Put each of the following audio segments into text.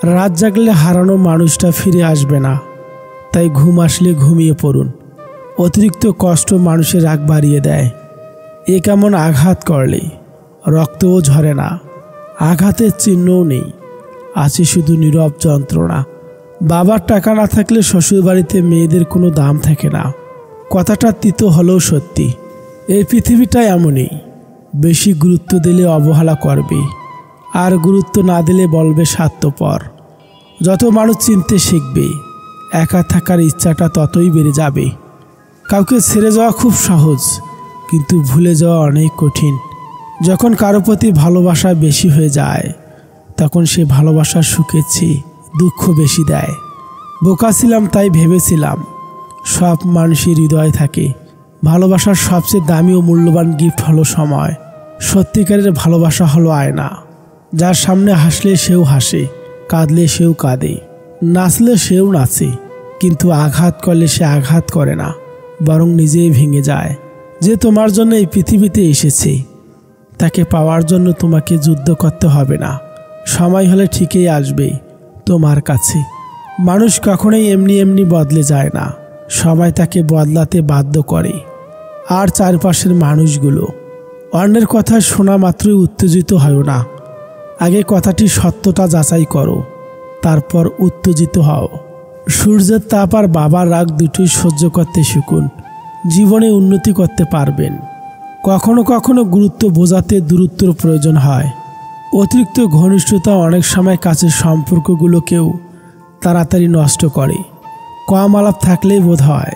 রাত জাগলে হারানো মানুষটা ফিরে আসবে না, তাই ঘুম আসলে ঘুমিয়ে পড়ুন। অতিরিক্ত কষ্ট মানুষের রাগ বাড়িয়ে দেয়। এ কেমন আঘাত করলে রক্তও ঝরে না, আঘাতের চিহ্নও নেই, আছে শুধু নীরব যন্ত্রণা। বাবার টাকা না থাকলে শ্বশুরবাড়িতে মেয়েদের কোনো দাম থাকে না। কথাটা তিতো হলেও সত্যি। এই পৃথিবীটা এমনই, বেশি গুরুত্ব দিলে অবহেলা করবে, আর গুরুত্ব না দিলে বলবে স্বার্থপর। যত মানুষ চিনতে শিখবে, একা থাকার ইচ্ছাটা ততই বেড়ে যাবে। কাউকে ছেড়ে যাওয়া খুব সহজ, কিন্তু ভুলে যাওয়া অনেক কঠিন। যখন কারো প্রতি ভালোবাসা বেশি হয়ে যায়, তখন সে ভালোবাসার সুখের চেয়ে দুঃখ বেশি দেয়। বোকা ছিলাম তাই ভেবেছিলাম সব মানুষের হৃদয় থাকে। ভালোবাসার সবচেয়ে দামি ও মূল্যবান গিফট হলো সময়। সত্যিকারের ভালোবাসা হলো আয়না, যার সামনে হাসলে সেও হাসে, কাঁদলে সেও কাঁদে, নাচলে সেও নাচে, কিন্তু আঘাত করলে সে আঘাত করে না, বরং নিজেই ভেঙে যায়। যে তোমার জন্য এই পৃথিবীতে এসেছে, তাকে পাওয়ার জন্য তোমাকে যুদ্ধ করতে হবে না। সময় হলে ঠিকই আসবে তোমার কাছে। মানুষ কখনোই এমনি এমনি বদলে যায় না, সময় তাকে বদলাতে বাধ্য করে। আর চারপাশের মানুষগুলো অন্যের কথা শোনা মাত্রই উত্তেজিত হয় না। আগে কথাটি সত্যটা যাচাই করো, তারপর উত্তেজিত হও। সূর্যের তাপ আর বাবার রাগ দুটোই সহ্য করতে শিখুন, জীবনে উন্নতি করতে পারবেন। কখনো কখনো গুরুত্ব বোঝাতে দূরত্বের প্রয়োজন হয়। অতিরিক্ত ঘনিষ্ঠতা অনেক সময় কাছের সম্পর্কগুলোকেও তাড়াতাড়ি নষ্ট করে। কম আলাপ থাকলেই বোধ হয়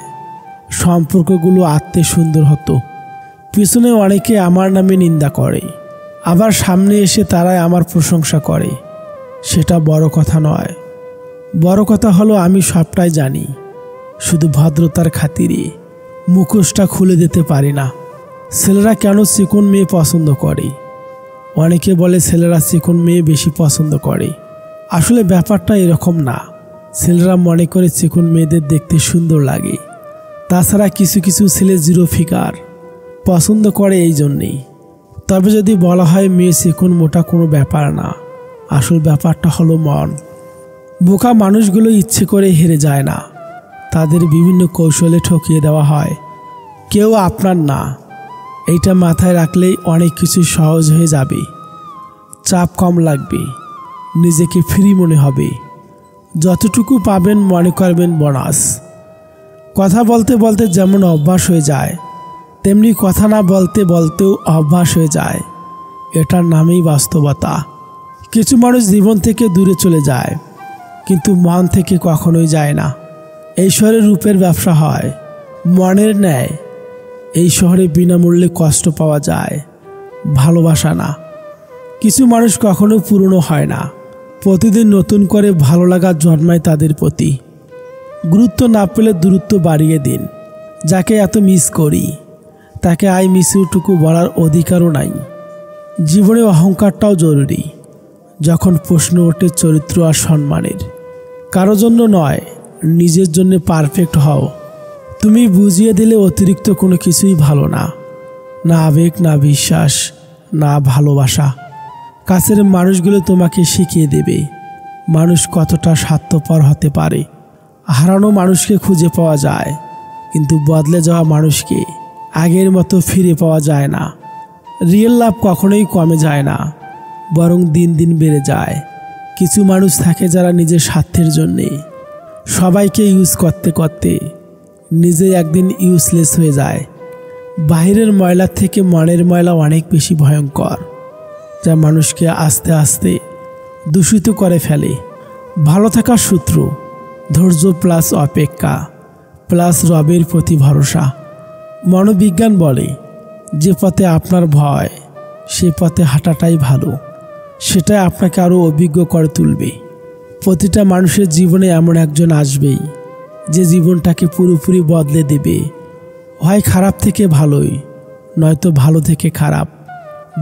সম্পর্কগুলো আত্মে সুন্দর হতো। পিছনে অনেকে আমার নামে নিন্দা করে, আবার সামনে এসে তারাই আমার প্রশংসা করে। সেটা বড় কথা নয়। বড় কথা হলো আমি সবটাই জানি, শুধু ভদ্রতার খাতিরে মুখোশটা খুলে দিতে পারি না। ছেলেরা কেন চিকন মেয়ে পছন্দ করে? অনেকে বলে ছেলেরা চিকন মেয়ে বেশি পছন্দ করে। আসলে ব্যাপারটা এরকম না। ছেলেরা মনে করে চিকন মেয়েদের দেখতে সুন্দর লাগে। তাছাড়া কিছু কিছু ছেলে জিরো ফিগার পছন্দ করে এই জন্যেই। তবে যদি বলা হয় মেয়ে চিকন মোটা কোনো ব্যাপার না, আসল ব্যাপারটা হলো মন। বোকা মানুষগুলো ইচ্ছে করে হেরে যায় না, তাদের বিভিন্ন কৌশলে ঠকিয়ে দেওয়া হয়। কেউ আপনার না, এইটা মাথায় রাখলেই অনেক কিছু সহজ হয়ে যাবে। চাপ কম লাগবে, নিজেকে ফ্রি মনে হবে। যতটুকু পাবেন মনে করবেন বোনাস। কথা বলতে বলতে যেমন অভ্যাস হয়ে যায়, তেমনি কথা না বলতে বলতেও অভ্যাস হয়ে যায়। এটার নামেই বাস্তবতা। কিছু মানুষ জীবন থেকে দূরে চলে যায়, কিন্তু মন থেকে কখনোই যায় না। এই শহরে রূপের ব্যবসা হয়, মনের ন্যায় এই শহরে বিনামূল্যে কষ্ট পাওয়া যায়, ভালোবাসা না। কিছু মানুষ কখনো পুরনো হয় না, প্রতিদিন নতুন করে ভালো লাগা জন্মায় তাদের প্রতি। গুরুত্ব না পেলে দূরত্ব বাড়িয়ে দিন। যাকে এত মিস করি, তাকে আই মিস ইউটুকু বলার অধিকারও নাই। জীবনে অহংকারটাও জরুরি, যখন প্রশ্ন ওঠে চরিত্র আর সম্মানের। কারো জন্য নয়, নিজের জন্য পারফেক্ট হও। তুমি বুঝিয়ে দিলে অতিরিক্ত কোনো কিছুই ভালো না, না আবেগ, না বিশ্বাস, না ভালোবাসা। কাছের মানুষগুলো তোমাকে শিখিয়ে দেবে মানুষ কতটা স্বার্থপর হতে পারে। হারানো মানুষকে খুঁজে পাওয়া যায়, কিন্তু বদলে যাওয়া মানুষকে আগের মতো ফিরে পাওয়া যায় না। রিয়েল লাভ কখনোই কমে যায় না, বরং দিন দিন বেড়ে যায়। কিছু মানুষ থাকে যারা নিজের স্বার্থের জন্যে সবাইকে ইউজ করতে করতে নিজে একদিন ইউজলেস হয়ে যায়। বাহিরের ময়লা থেকে মনের ময়লা অনেক বেশি ভয়ঙ্কর, যা মানুষকে আস্তে আস্তে দূষিত করে ফেলে। ভালো থাকার সূত্র ধৈর্য প্লাস অপেক্ষা প্লাস রবের প্রতি ভরসা। মনোবিজ্ঞান বলে, যে পথে আপনার ভয়, সে পথে হাঁটাটাই ভালো। সেটাই আপনাকে আরও অভিজ্ঞ করে তুলবে। প্রতিটা মানুষের জীবনে এমন একজন আসবেই, যে জীবনটাকে পুরোপুরি বদলে দেবে। হয় খারাপ থেকে ভালোই, নয়তো ভালো থেকে খারাপ।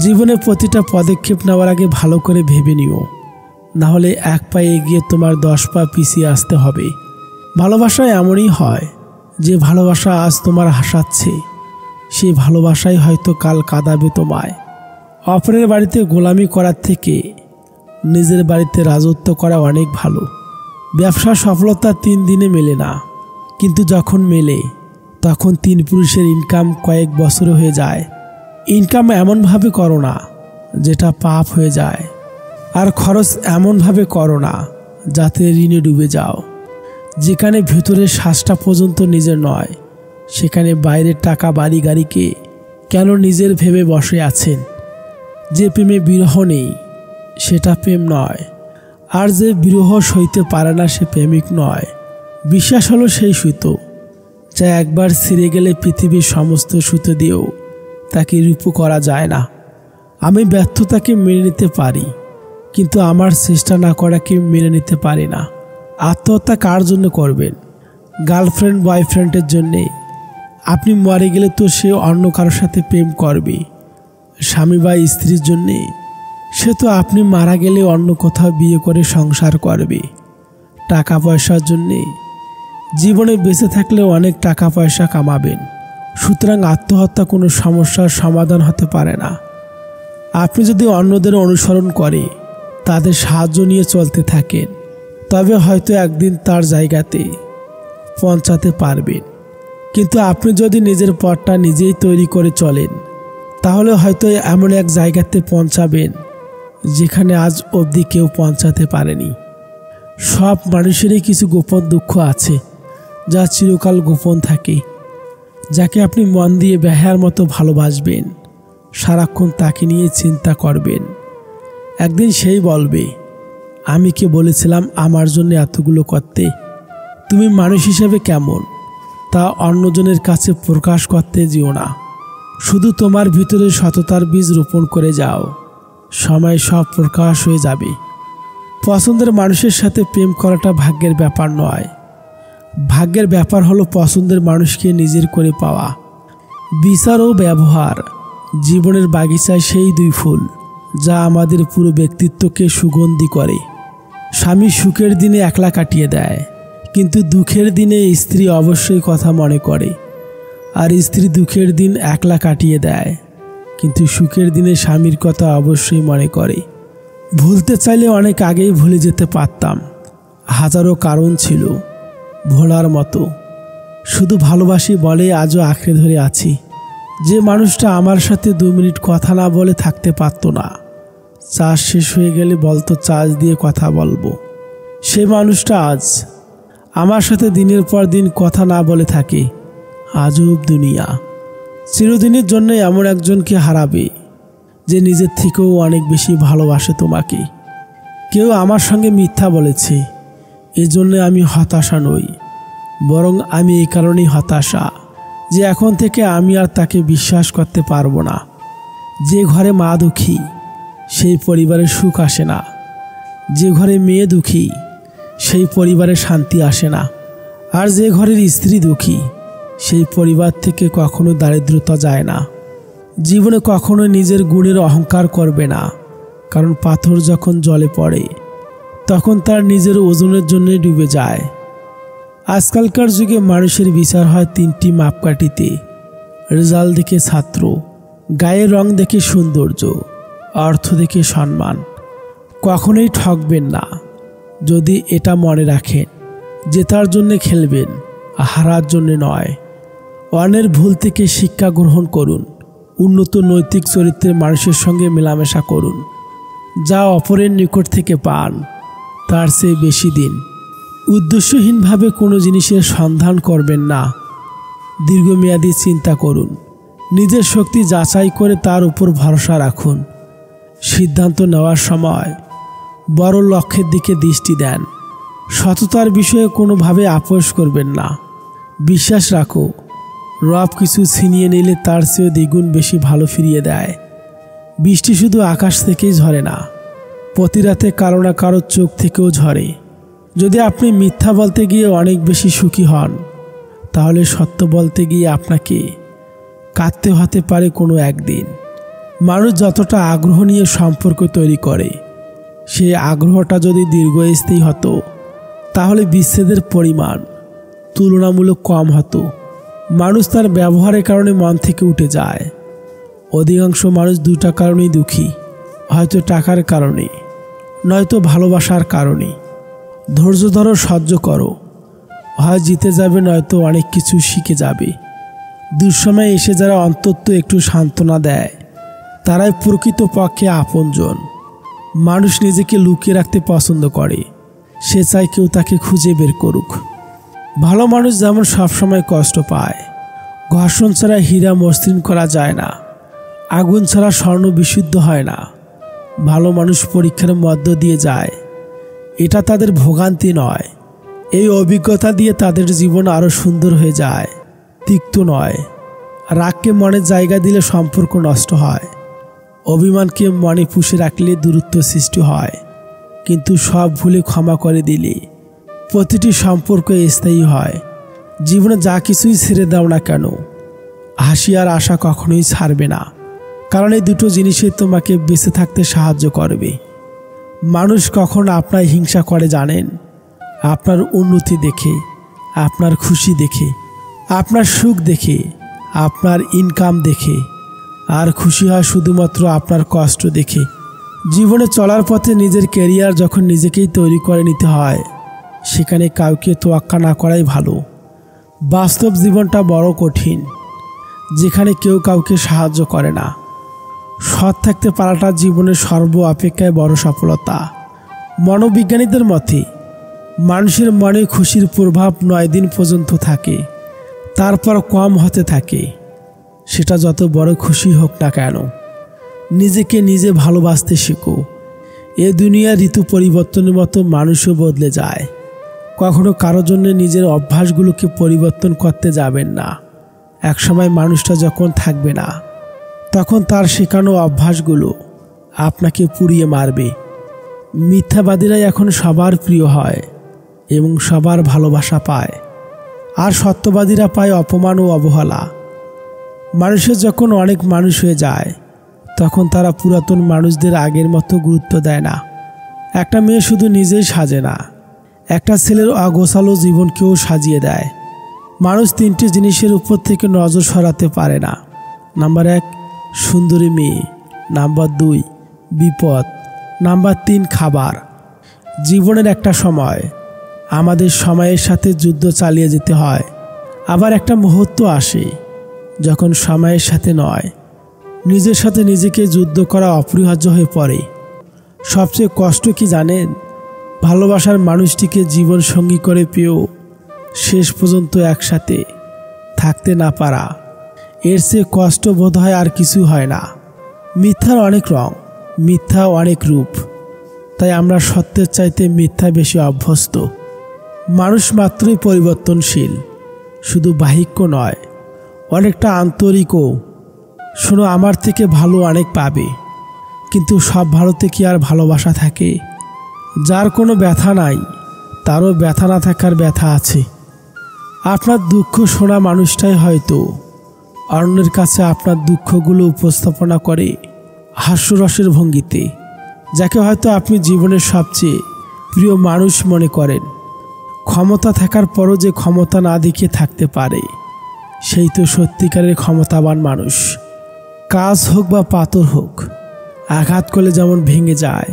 জীবনে প্রতিটা পদক্ষেপ নেওয়ার আগে ভালো করে ভেবে নিও, না হলে এক পা এগিয়ে তোমার 10 পা পিছিয়ে আসতে হবে। ভালোবাসা এমনই হয়, যে ভালোবাসা আজ তোমার হাসাচ্ছে, সেই ভালোবাসাই হয়তো কাল কাঁদাবে তোমায়। অপরের বাড়িতে গোলামি করার থেকে নিজের বাড়িতে রাজত্ব করা অনেক ভালো। ব্যবসার সফলতা 3 দিনে মেলে না, কিন্তু যখন মেলে তখন 3 পুরুষের ইনকাম কয়েক বছর হয়ে যায়। ইনকাম এমনভাবে করো না যেটা পাপ হয়ে যায়, আর খরচ এমনভাবে করো না যাতে ঋণে ডুবে যাও। যেখানে ভেতরের শ্বাসটা পর্যন্ত নিজের নয়, সেখানে বাইরের টাকা বাড়ি গাড়িকে কেন নিজের ভেবে বসে আছেন? যে প্রেমে বিরহ নেই সেটা প্রেম নয়, আর যে বিরহ সইতে পারে না সে প্রেমিক নয়। বিশ্বাস হলো সেই সুতো যা একবার ছিঁড়ে গেলে পৃথিবীর সমস্ত সুতো দিয়েও তাকে রূপু করা যায় না। আমি ব্যর্থতাকে মেনে নিতে পারি, কিন্তু আমার চেষ্টা না করাকে মেনে নিতে পারি না। আত্মহত্যা কার জন্য করবেন? গার্লফ্রেন্ড বয়ফ্রেন্ডের জন্যে। আপনি মরে গেলে তো সে অন্য কারোর সাথে প্রেম করবে। স্বামী বা স্ত্রীর জন্যে, সে তো আপনি মারা গেলে অন্য কোথাও বিয়ে করে সংসার করবে। টাকা পয়সার জন্যে, জীবনে বেঁচে থাকলে অনেক টাকা পয়সা কামাবেন। সুতরাং আত্মহত্যা কোনো সমস্যার সমাধান হতে পারে না। আপনি যদি অন্যদের অনুসরণ করে তাদের সাহায্য নিয়ে চলতে থাকেন, তবে হয়তো একদিন তার জায়গাতে পৌঁছাতে পারবেন। কিন্তু আপনি যদি নিজের পথটা নিজেই তৈরি করে চলেন, তাহলে হয়তো এমন এক জায়গাতে পৌঁছাবেন যেখানে আজ অবধি কেউ পৌঁছাতে পারেনি। সব মানুষেরই কিছু গোপন দুঃখ আছে যা চিরকাল গোপন থাকে। যাকে আপনি মন দিয়ে বেহায়ার মতো ভালোবাসবেন, সারাক্ষণ তাকে নিয়ে চিন্তা করবেন, একদিন সেই বলবে, আমি কে বলেছিলাম আমার জন্য এতগুলো করতে? তুমি মানুষ হিসেবে কেমন তা অন্যজনের কাছে প্রকাশ করতে যেও না। শুধু তোমার ভিতরে সততার বীজ রোপণ করে যাও, সময় সব প্রকাশ হয়ে যাবে। পছন্দের মানুষের সাথে প্রেম করাটা ভাগ্যের ব্যাপার নয়। ভাগ্যের ব্যাপার হলো পছন্দের মানুষকে নিজের করে পাওয়া। বিচার ও ব্যবহার জীবনের বাগিচায় সেই 2 ফুল যা আমাদের পুরো ব্যক্তিত্বকে সুগন্ধি করে। স্বামী সুখের দিনে একলা কাটিয়ে দেয়, কিন্তু দুঃখের দিনে স্ত্রী অবশ্যই কথা মনে করে। আর স্ত্রী দুঃখের দিন একলা কাটিয়ে দেয়, কিন্তু সুখের দিনে স্বামীর কথা অবশ্যই মনে করে। ভুলতে চাইলে অনেক আগেই ভুলে যেতে পারতাম। হাজারো কারণ ছিল ভোলার মতো, শুধু ভালোবাসি বলে আজও আঁকড়ে ধরে আছি। যে মানুষটা আমার সাথে 2 মিনিট কথা না বলে থাকতে পারত না, চার্জ শেষ হয়ে গেলে বলতো চার্জ দিয়ে কথা বলবো, সে মানুষটা আজ আমার সাথে দিনের পর দিন কথা না বলে থাকে। আজব দুনিয়া। চিরদিনের জন্য এমন একজনকে হারাবে যে নিজের থেকেও অনেক বেশি ভালোবাসে তোমাকে। কেউ আমার সঙ্গে মিথ্যা বলেছে, এজন্য আমি হতাশা নই, বরং আমি এই কারণেই হতাশা যে এখন থেকে আমি আর তাকে বিশ্বাস করতে পারবো না। যে ঘরে মা দুঃখী সেই পরিবারে সুখ আসে না, যে ঘরে মেয়ে দুঃখী সেই পরিবারে শান্তি আসে না, আর যে ঘরের স্ত্রী দুঃখী সেই পরিবার থেকে কখনো দারিদ্রতা যায় না। জীবনে কখনো নিজের গুণের অহংকার করবে না, কারণ পাথর যখন জলে পড়ে তখন তার নিজের ওজনের জন্য ডুবে যায়। আজকালকার যুগে মানুষের বিচার হয় 3টি মাপকাঠিতে: রেজাল্ট দেখে ছাত্র, গায়ের রং দেখে সৌন্দর্য, অর্থ দেখে সম্মান। কখনোই ঠকবেন না যদি এটা মনে রাখেন, জেতার জন্য খেলবেন, হারার জন্য নয়। অন্যের ভুল থেকে শিক্ষা গ্রহণ করুন, উন্নত নৈতিক চরিত্রের মানুষের সঙ্গে মেলামেশা করুন। যা অপরের নিকট থেকে পান তার চেয়ে বেশি দিন। উদ্দেশ্যহীনভাবে কোনো জিনিসের সন্ধান করবেন না, দীর্ঘমেয়াদী চিন্তা করুন। নিজের শক্তি যাচাই করে তার উপর ভরসা রাখুন। সিদ্ধান্ত নেওয়ার সময় বড় লক্ষ্যের দিকে দৃষ্টি দেন। সততার বিষয়ে কোনোভাবে আপোষ করবেন না। বিশ্বাস রাখো, রব কিছু ছিনিয়ে নিলে তার চেয়ে দ্বিগুণ বেশি ভালো ফিরিয়ে দেয়। বৃষ্টি শুধু আকাশ থেকেই ঝরে না, প্রতি রাতে কারো না কারো চোখ থেকেও ঝরে। যদি আপনি মিথ্যা বলতে গিয়ে অনেক বেশি সুখী হন, তাহলে সত্য বলতে গিয়ে আপনাকে কাঁদতে হতে পারে কোনো একদিন। মানুষ যতটা আগ্রহ নিয়ে সম্পর্ক তৈরি করে, সেই আগ্রহটা যদি দীর্ঘস্থায়ী হতো তাহলে বিচ্ছেদের পরিমাণ তুলনামূলক কম হতো। মানুষ তার ব্যবহারের কারণে মন থেকে উঠে যায়। অধিকাংশ মানুষ 2টা কারণেই দুঃখী, হয়তো টাকার কারণে, নয়তো ভালোবাসার কারণে। ধৈর্য ধরো, সহ্য করো, হয় জিতে যাবে নয়তো অনেক কিছু শিখে যাবে। দুঃসময়ে এসে যারা অন্তত একটু সান্ত্বনা দেয় তারাই প্রকৃতপক্ষে আপনজন। মানুষ নিজেকে লুকিয়ে রাখতে পছন্দ করে, সে চায় কেউ তাকে খুঁজে বের করুক। ভালো মানুষ যেমন সবসময় কষ্ট পায়, ঘর্ষণ ছাড়া হীরা মসৃণ করা যায় না, আগুন ছাড়া স্বর্ণ বিশুদ্ধ হয় না। ভালো মানুষ পরীক্ষার মধ্য দিয়ে যায়, এটা তাদের ভোগান্তি নয়। এই অভিজ্ঞতা দিয়ে তাদের জীবন আরও সুন্দর হয়ে যায়, তিক্ত নয়। রাগকে মনে জায়গা দিলে সম্পর্ক নষ্ট হয়, অভিমানকে মনে পুষে রাখলে দূরত্ব সৃষ্টি হয়। কিন্তু সব ভুলে ক্ষমা করে দিলে প্রতিটি সম্পর্ক স্থায়ী হয়। জীবনে যা কিছুই ছেড়ে দাও না কেন, হাসি আর আশা কখনোই ছাড়বে না, কারণ এই দুটো জিনিসই তোমাকে বেঁচে থাকতে সাহায্য করবে। মানুষ কখন আপনার হিংসা করে জানেন? আপনার উন্নতি দেখে, আপনার খুশি দেখে, আপনার সুখ দেখে, আপনার ইনকাম দেখে। আর খুশি হয় শুধুমাত্র আপনার কষ্ট দেখে। জীবনে চলার পথে নিজের ক্যারিয়ার যখন নিজেকেই তৈরি করে নিতে হয়, সেখানে কাউকে তোয়াক্কা না করাই ভালো। বাস্তব জীবনটা বড় কঠিন, যেখানে কেউ কাউকে সাহায্য করে না। সৎ থাকতে পারাটা জীবনের সর্ব অপেক্ষায় বড় সফলতা। মনোবিজ্ঞানীদের মতে মানুষের মনে খুশির প্রভাব 9 দিন পর্যন্ত থাকে, তারপর কম হতে থাকে। সেটা যত বড় খুশি হোক না কেন, নিজেকে নিজে ভালোবাসতে শেখো। এ দুনিয়ার ঋতু পরিবর্তনের মতো মানুষও বদলে যায়। কখনো কারোর জন্য নিজের অভ্যাসগুলোকে পরিবর্তন করতে যাবেন না। একসময় মানুষটা যখন থাকবে না, তখন তার শেখানো অভ্যাসগুলো আপনাকে পুড়িয়ে মারবে। মিথ্যাবাদীরাই এখন সবার প্রিয় হয় এবং সবার ভালোবাসা পায়, আর সত্যবাদীরা পায় অপমান ও অবহেলা। মানুষের যখন অনেক মানুষ হয়ে যায়, তখন তারা পুরাতন মানুষদের আগের মতো গুরুত্ব দেয় না। একটা মেয়ে শুধু নিজেই সাজে না, একটা ছেলের অগোছালো জীবনকেও সাজিয়ে দেয়। মানুষ 3টি জিনিসের উপর থেকে নজর সরাতে পারে না। নাম্বার 1, সুন্দরী মেয়ে। নাম্বার 2, বিপদ। নাম্বার 3, খাবার। জীবনের একটা সময় আমাদের সময়ের সাথে যুদ্ধ চালিয়ে যেতে হয়। আবার একটা মুহূর্ত আসে যখন সময়ের সাথে নয়, নিজের সাথে নিজেকে যুদ্ধ করা অপরিহার্য হয়ে পড়ে। সবচেয়ে কষ্ট কি জানেন? ভালোবাসার মানুষটিকে জীবন সঙ্গী করে পেয়েও শেষ পর্যন্ত একসাথে থাকতে না পারা। এর চেয়ে কষ্ট বোধ হয় আর কিছু হয় না। মিথ্যার অনেক রং, মিথ্যা অনেক রূপ, তাই আমরা সত্যের চাইতে মিথ্যা বেশি অভ্যস্ত। মানুষ মাত্রই পরিবর্তনশীল, শুধু বাহিক্য নয়, অনেকটা আন্তরিকও। শোনো, আমার থেকে ভালো অনেক পাবে, কিন্তু সব ভালোতে কি আর ভালোবাসা থাকে? যার কোনো ব্যথা নাই, তারও ব্যথা না থাকার ব্যথা আছে। আপনার দুঃখ শোনা মানুষটাই হয়তো অন্যের কাছে আপনার দুঃখগুলো উপস্থাপনা করে হাস্যরসের ভঙ্গিতে। যাকে হয়তো আপনি জীবনের সবচেয়ে প্রিয় মানুষ মনে করেন, ক্ষমতা থাকার পরও যে ক্ষমতা না দেখিয়ে থাকতে পারে, সেই তো সত্যিকারের ক্ষমতাবান মানুষ। কাজ হোক বা পাথর হোক, আঘাত করলে যেমন ভেঙে যায়,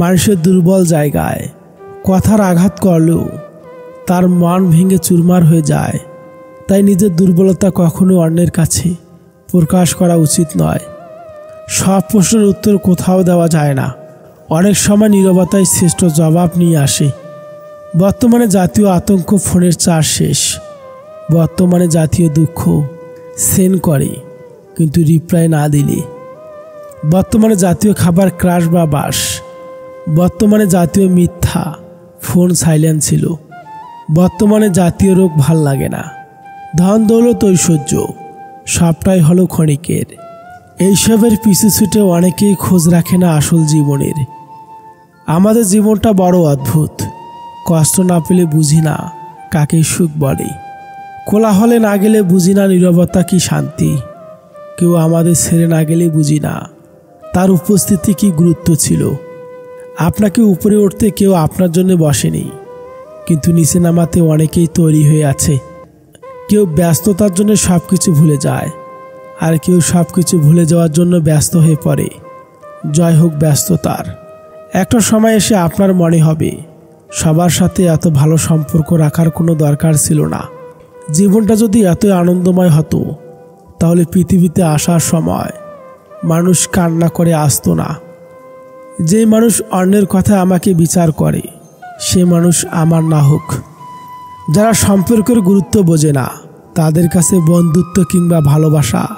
মানুষের দুর্বল জায়গায় কথার আঘাত করলেও তার মন ভেঙে চুরমার হয়ে যায়। তাই নিজের দুর্বলতা কখনো অন্যের কাছে প্রকাশ করা উচিত নয়। সব প্রশ্নের উত্তর কোথাও দেওয়া যায় না, অনেক সময় নীরবতাই শ্রেষ্ঠ জবাব নিয়ে আসে। বর্তমানে জাতীয় আতঙ্ক ফোনের চার্জ শেষ, বর্তমানে জাতীয় দুঃখ সেন্ড করে কিন্তু রিপ্লাই না দিলে, বর্তমানে জাতীয় খাবার ক্রাশ বা বাস, বর্তমানে জাতীয় মিথ্যা ফোন সাইলেন্ট ছিল, বর্তমানে জাতীয় রোগ ভাল লাগে না। ধন দৌলত ঐশ্বর্য সবটাই হলো ক্ষণিকের। এইসবের পিছু ছুটে অনেকেই খোঁজ রাখে না আসল জীবনের। আমাদের জীবনটা বড় অদ্ভুত। কষ্ট না পেলে বুঝি না কাকে সুখ বলে, কোলাহলে না গেলে বুঝি না নীরবতা কি শান্তি, কেউ আমাদের ছেড়ে না গেলে বুঝি না তার উপস্থিতি কি গুরুত্ব ছিল। আপনাকে উপরে উঠতে কেউ আপনার জন্য বসেনি, কিন্তু নিচে নামাতে অনেকেই তৈরি হয়ে আছে। কেউ ব্যস্ততার জন্য সব কিছু ভুলে যায়, আর কেউ সব কিছু ভুলে যাওয়ার জন্য ব্যস্ত হয়ে পড়ে। জয় হোক ব্যস্ততার, একটা সময় এসে আপনার মনে হবে সবার সাথে এত ভালো সম্পর্ক রাখার কোনো দরকার ছিল না। জীবনটা যদি এতই আনন্দময় হতো তাহলে পৃথিবীতে আসার সময় মানুষ কান্না করে আসতো না। যে মানুষ অন্যের কথা আমাকে বিচার করে সে মানুষ আমার না হোক। যারা সম্পর্কের গুরুত্ব বোঝে না তাদের কাছে বন্ধুত্ব কিংবা ভালোবাসা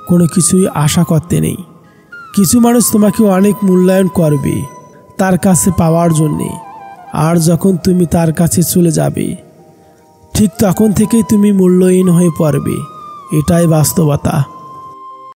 কোনো কিছুই আশা করতে নেই। কিছু মানুষ তোমাকে অনেক মূল্যায়ন করবে তার কাছে পাওয়ার জন্যে, আর যখন তুমি তার কাছে চলে যাবে ঠিক তখন থেকেই তুমি মূল্যহীন হয়ে পড়বে। এটাই বাস্তবতা।